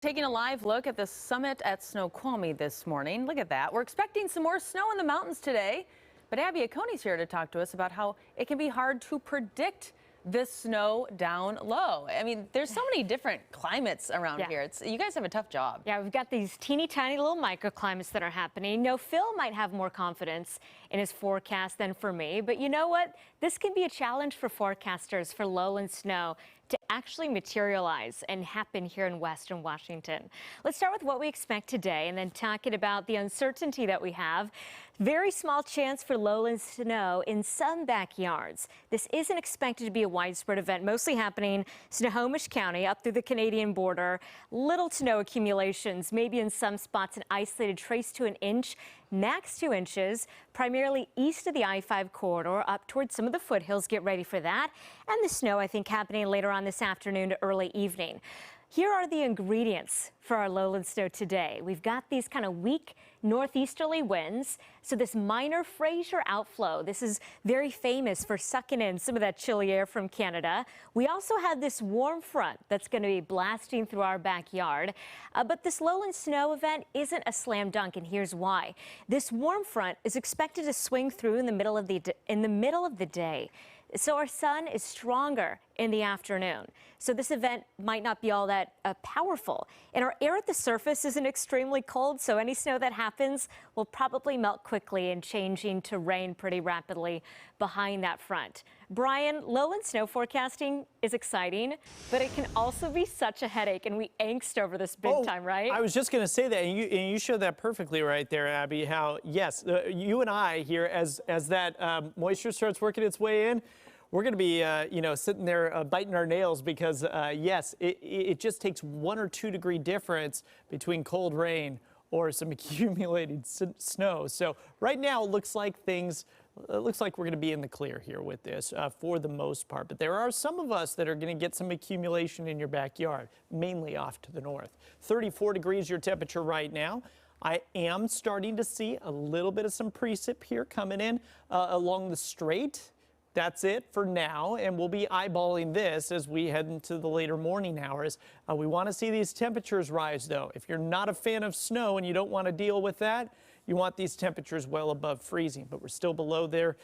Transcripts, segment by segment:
Taking a live look at the summit at Snoqualmie this morning. Look at that. We're expecting some more snow in the mountains today. But Abby Aconi's here to talk to us about how it can be hard to predict this snow down low. I mean, there's so many different climates around here. You guys have a tough job. Yeah, we've got these teeny tiny little microclimates that are happening. No, Phil might have more confidence in his forecast than for me, but you know what? This can be a challenge for forecasters for lowland snow to actually materialize and happen here in western Washington. Let's start with what we expect today and then talking about the uncertainty that we have. Very small chance for lowland snow in some backyards. This isn't expected to be a widespread event, mostly happening Snohomish County up through the Canadian border. Little to no accumulations, maybe in some spots an isolated trace to an inch, max 2 inches, primarily east of the I-5 corridor up towards some of the foothills. Get ready for that. And the snow, I think, happening later on this afternoon to early evening. Here are the ingredients for our lowland snow today. We've got these kind of weak northeasterly winds. So this minor Fraser outflow, this is very famous for sucking in some of that chilly air from Canada. We also have this warm front that's going to be blasting through our backyard. But this lowland snow event isn't a slam dunk, and here's why. This warm front is expected to swing through in the middle of the day. So our sun is stronger in the afternoon. So this event might not be all that powerful. And our air at the surface isn't extremely cold, so any snow that happens will probably melt quickly and changing to rain pretty rapidly behind that front. Brian, lowland snow forecasting is exciting, but it can also be such a headache, and we angst over this big time, right? I was just going to say that, and you showed that perfectly right there, Abby, how, yes, you and I here, as that moisture starts working its way in, we're going to be, sitting there biting our nails because, yes, it just takes 1 or 2 degree difference between cold rain or some accumulated snow. So right now it looks like we're going to be in the clear here with this for the most part. But there are some of us that are going to get some accumulation in your backyard, mainly off to the north. 34 degrees your temperature right now. I am starting to see a little bit of some precip here coming in along the strait. That's it for now, and we'll be eyeballing this as we head into the later morning hours. We want to see these temperatures rise, though. If you're not a fan of snow and you don't want to deal with that, you want these temperatures well above freezing. But we're still below there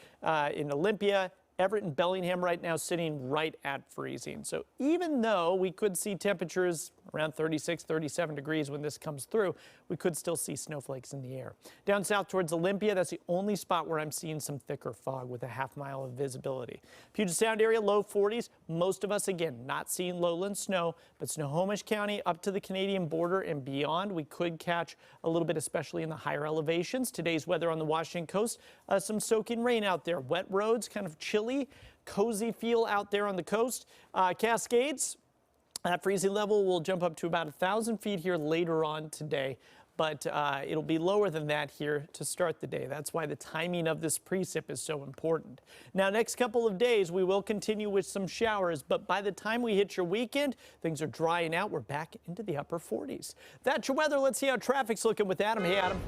in Olympia. Everett and Bellingham right now sitting right at freezing. So even though we could see temperatures around 36, 37 degrees when this comes through, we could still see snowflakes in the air. Down south towards Olympia, that's the only spot where I'm seeing some thicker fog with a ½ mile of visibility. Puget Sound area, low 40s. Most of us, again, not seeing lowland snow, but Snohomish County up to the Canadian border and beyond, we could catch a little bit, especially in the higher elevations. Today's weather on the Washington coast, some soaking rain out there. Wet roads, kind of chilly, cozy feel out there on the coast. Cascades. That freezing level will jump up to about 1,000 feet here later on today, but it'll be lower than that here to start the day. That's why the timing of this precip is so important. Now, next couple of days, we will continue with some showers, but by the time we hit your weekend, things are drying out. We're back into the upper 40s. That's your weather. Let's see how traffic's looking with Adam. Hey, Adam.